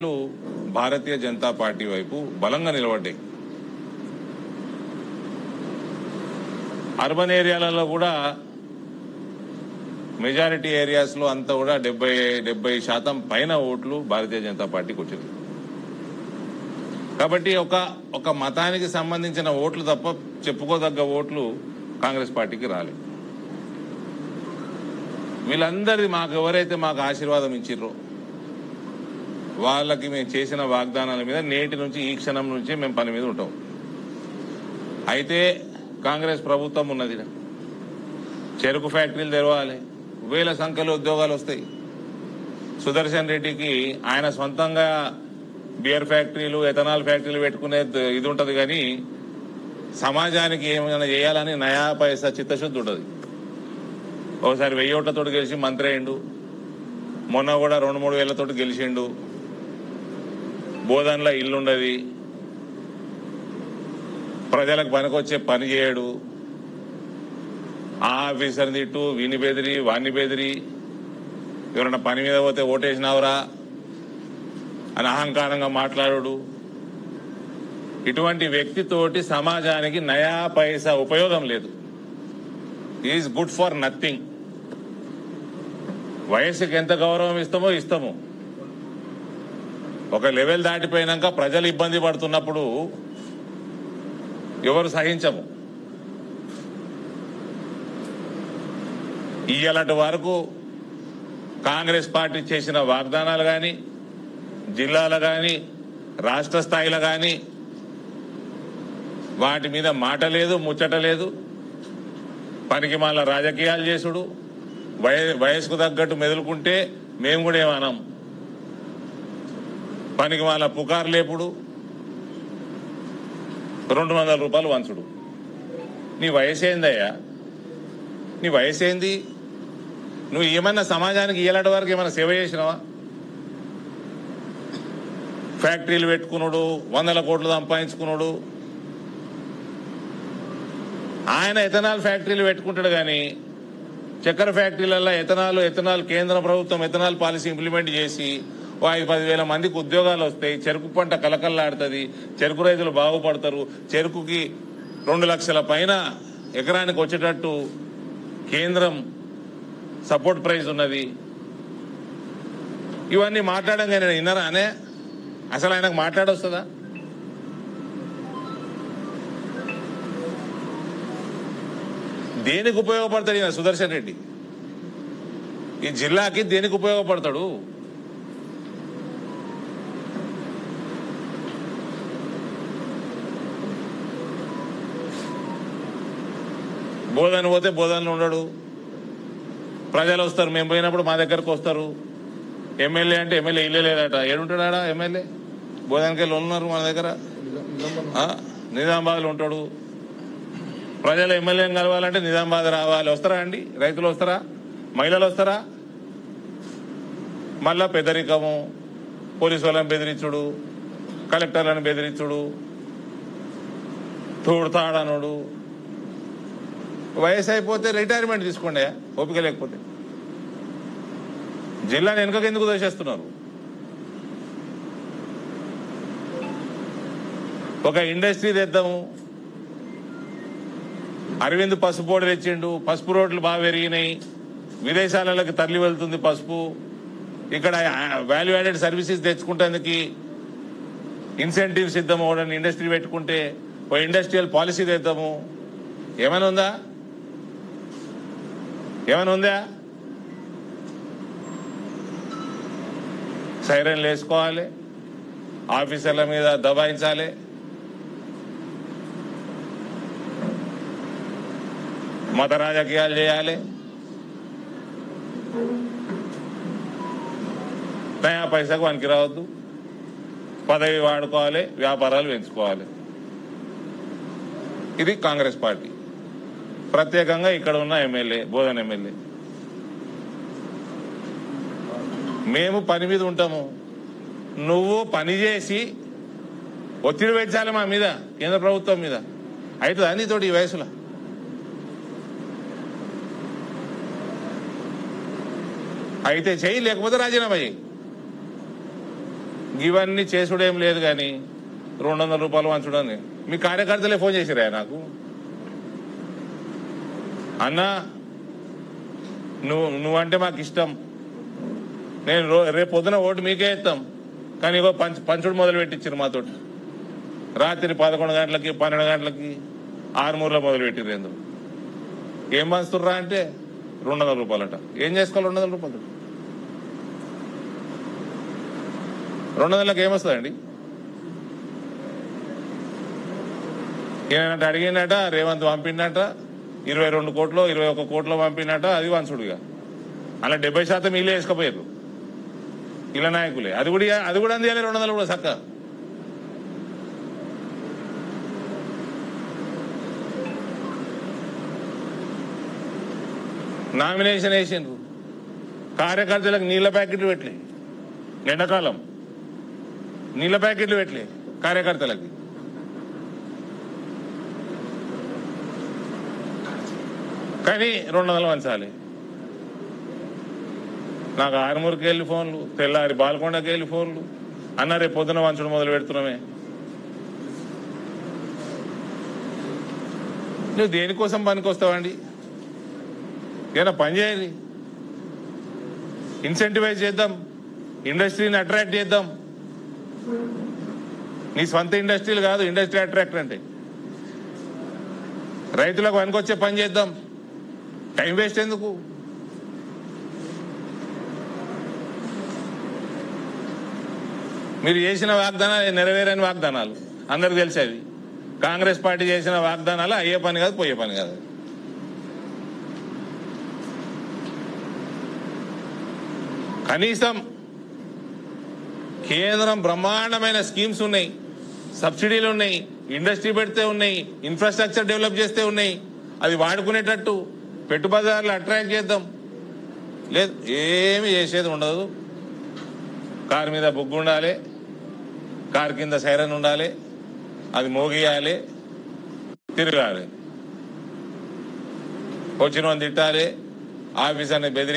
Bharatiya Janata party వైపు బలంగా నిలబడ్డాయి. Urban ఏరియాలలో కూడా మెజారిటీ ఏరియాస్ లో అంతా కూడా 70% పైన ఓట్లు భారతీయ జనతా పార్టీకి వచ్చింది. కాబట్టి ఒక మతానికి సంబంధించిన ఓట్లు తప్ప చెప్పుకోదగ్గ ఓట్లు కాంగ్రెస్ పార్టీకి రాలేదు. వీళ్ళందరిది ఎవరైతే మాకు ఆశీర్వాదం ఇచ్చిర్రో వాళ్ళకి మేము చేసిన వాగ్దానాల మీద నేటి నుంచి ఈ క్షణం నుంచి మేము పని మీద ఉంటాం. అయితే కాంగ్రెస్ ప్రభుత్వం ఉన్నది, చెరుకు ఫ్యాక్టరీలు తెరవాలి, వేల సంఖ్యలో ఉద్యోగాలు వస్తాయి. సుదర్శన్ రెడ్డికి ఆయన సొంతంగా బియర్ ఫ్యాక్టరీలు, ఎథనాల్ ఫ్యాక్టరీలు పెట్టుకునే ఇది ఉంటుంది, కానీ సమాజానికి ఏమైనా చేయాలని నయా పైసా చిత్తశుద్ధి ఉంటుంది. ఒకసారి 1000 ఓట్లతోటి గెలిచి మంత్రి అయిండు, మొన్న కూడా 2-3 వేలతోటి గెలిచిండు. బోధనలో ఇల్లుండది, ప్రజలకు పనికొచ్చే పని చేయడు, ఆ ఆఫీసర్ తిట్టు, వీని బెదిరి వాణ్ణి బెదిరి, ఎవరైనా పని మీద పోతే ఓటేసినావురా అని అహంకారంగా మాట్లాడు. ఇటువంటి వ్యక్తితోటి సమాజానికి నయా పైసా ఉపయోగం లేదు. Is good for nothing. వయసుకి ఎంత గౌరవం ఇస్తామో ఒక లెవెల్ దాటిపోయినాక ప్రజలు ఇబ్బంది పడుతున్నప్పుడు ఎవరు సహించము. ఇయ్యాలటి వరకు కాంగ్రెస్ పార్టీ చేసిన వాగ్దానాలు కానీ, జిల్లాలో కానీ, రాష్ట్ర స్థాయిలో కానీ వాటి మీద మాట లేదు, ముచ్చట లేదు. పనికి మళ్ళా రాజకీయాలు చేసుడు, వయసుకు తగ్గట్టు మెదులుకుంటే మేము కూడా ఏమన్నాం. పనికి మళ్ళా పుకారు లేపుడు, 200 రూపాయలు వంచుడు. నీ వయసు ఏందయ్యా? నీ వయసు ఏంది? నువ్వు ఏమన్నా సమాజానికి ఇలాంటి వరకు ఏమైనా సేవ చేసినావా? ఫ్యాక్టరీలు పెట్టుకున్నాడు, 100 కోట్లు సంపాదించుకున్నాడు. ఆయన ఎథనాల్ ఫ్యాక్టరీలు పెట్టుకుంటాడు, కానీ చక్కెర ఫ్యాక్టరీలలో ఎథనాల్ కేంద్ర ప్రభుత్వం ఎథనాల్ పాలసీ ఇంప్లిమెంట్ చేసి 5-10 మందికి ఉద్యోగాలు వస్తాయి. చెరుకు పంట కలకల్లాడుతుంది, చెరుకు రైతులు బాగుపడతారు. చెరుకుకి 2 లక్షల పైన ఎకరానికి వచ్చేటట్టు కేంద్రం సపోర్ట్ ప్రైస్ ఉన్నది. ఇవన్నీ మాట్లాడంగా నేను విన్నారా అనే? అసలు ఆయనకు మాట్లాడొస్తుందా? దేనికి ఉపయోగపడతాడు ఈయన సుదర్శన్ రెడ్డి? ఈ జిల్లాకి దేనికి ఉపయోగపడతాడు? బోధన పోతే బోధనలో ఉండడు. ప్రజలు వస్తారు, మేము పోయినప్పుడు మా దగ్గరకు వస్తారు. ఎమ్మెల్యే అంటే ఎమ్మెల్యే ఇల్లే లేదట. ఏడుంటాడా ఎమ్మెల్యే? బోధనకెళ్ళి ఉన్నారు మన దగ్గర, నిజామాబాద్లో ఉంటాడు. ప్రజలు ఎమ్మెల్యేని కలవాలంటే నిజామాబాద్ రావాలి. వస్తారా అండి? రైతులు వస్తారా? మహిళలు వస్తారా? మళ్ళా పెద్దరికము, పోలీసు వాళ్ళని బెదిరించుడు, కలెక్టర్లను బెదిరించుడు, తోడుతాడనుడు. వయసు అయిపోతే రిటైర్మెంట్ తీసుకోండి, ఓపిక లేకపోతే. జిల్లాని వెనుకకి ఎందుకు దోషేస్తున్నారు? ఒక ఇండస్ట్రీ తెద్దాము. అరవింద్ పసుపు పొడి తెచ్చిండు, పసుపు రోడ్లు బాగా పెరిగినాయి, విదేశాలకు తరలి వెళ్తుంది పసుపు. ఇక్కడ వాల్యూ యాడెడ్ సర్వీసెస్ తెచ్చుకుంటేందుకు ఇన్సెంటివ్స్ ఇద్దాము. ఒకటి ఇండస్ట్రీ పెట్టుకుంటే ఒక ఇండస్ట్రియల్ పాలసీ తెద్దాము. ఏమైనా ఉందా? సైరన్లు వేసుకోవాలి, ఆఫీసర్ల మీద దబాయించాలి. మత రాజకీయాలు చేయాలి. నయా పైసాకు వనికి రావద్దు. పదవి వాడుకోవాలి, వ్యాపారాలు పెంచుకోవాలి. ఇది కాంగ్రెస్ పార్టీ. ప్రత్యేకంగా ఇక్కడ ఉన్న ఎమ్మెల్యే, బోధన ఎమ్మెల్యే. మేము పని మీద ఉంటాము, నువ్వు పని చేసి ఒత్తిడి పెంచాలి మా మీద, కేంద్ర ప్రభుత్వం మీద. అవుతుందా నీతోటి ఈ వయసులో? అయితే చెయ్యి, లేకపోతే రాజీనామా చేయి. ఇవన్నీ చేసుడేం లేదు కానీ 200 రూపాయలు వంచడని మీ కార్యకర్తలే ఫోన్ చేసిరా నాకు, అన్నా నువ్వంటే మాకు ఇష్టం, నేను రేపు పొద్దున ఓటు మీకే ఇస్తాం, కానీ ఇగో పంచుడు మొదలు పెట్టించారు మాతో. రాత్రి 11 గంటలకి 12 గంటలకి ఆరుమూరులో మొదలు పెట్టిర్రు. ఎందుకు ఏం పంచుతుర్రా అంటే 200 రూపాయలట. ఏం చేసుకోవాలి 200 రూపాయలు? 200లకు ఏమొస్తుందండి? ఈయనంటే అడిగినట, రేవంత్ పంపిండట 22 కోట్లు 21 కోట్లు పంపినట. అది వంచుడుగా అలా 70% వీళ్ళే వేసుకపోయారు ఇలా నాయకులే. అది కూడా అందియాలి 200 కూడా చక్క. నామినేషన్ వేసిండ్రు, కార్యకర్తలకు నీళ్ల ప్యాకెట్లు పెట్టలే, ఎండాకాలం నీళ్ల ప్యాకెట్లు పెట్టలే కార్యకర్తలకి. కానీ 200 వంచాలి. నాకు ఆరుమూరుకి వెళ్ళి ఫోన్లు, తెల్లారి బాల్కొండకి వెళ్ళి ఫోన్లు, అన్న రేపు పొద్దున వంచడం మొదలు పెడుతున్నామే. నువ్వు దేనికోసం పనికొస్తావండి? ఏదైనా పని చేయాలి, ఇన్సెంటివైజ్ చేద్దాం, ఇండస్ట్రీని అట్రాక్ట్ చేద్దాం. నీ సొంత ఇండస్ట్రీలు కాదు ఇండస్ట్రీ అట్రాక్టర్ అంటే. రైతులకు పనికొచ్చే పని చేద్దాం, టైం వేస్ట్ ఎందుకు? మీరు చేసిన వాగ్దానాలు నెరవేరని వాగ్దానాలు అందరికి తెలిసేవి. కాంగ్రెస్ పార్టీ చేసిన వాగ్దానాలు అయ్యే పని కాదు, పోయే పని కాదు. కనీసం కేంద్రం బ్రహ్మాండమైన స్కీమ్స్ ఉన్నాయి, సబ్సిడీలు ఉన్నాయి, ఇండస్ట్రీ పెడితే ఉన్నాయి, ఇన్ఫ్రాస్ట్రక్చర్ డెవలప్ చేస్తే ఉన్నాయి. అది వాడుకునేటట్టు పెట్టుబడిదారులు అట్రాక్ట్ చేద్దాం. లేదు, ఏమి చేసేది ఉండదు. కారు మీద బొగ్గు ఉండాలి, కారు కింద సైరన్ ఉండాలి, అది మోగియాలి, తిరగాలి, వచ్చిన తిట్టాలి, ఆఫీసర్ని బెదిరి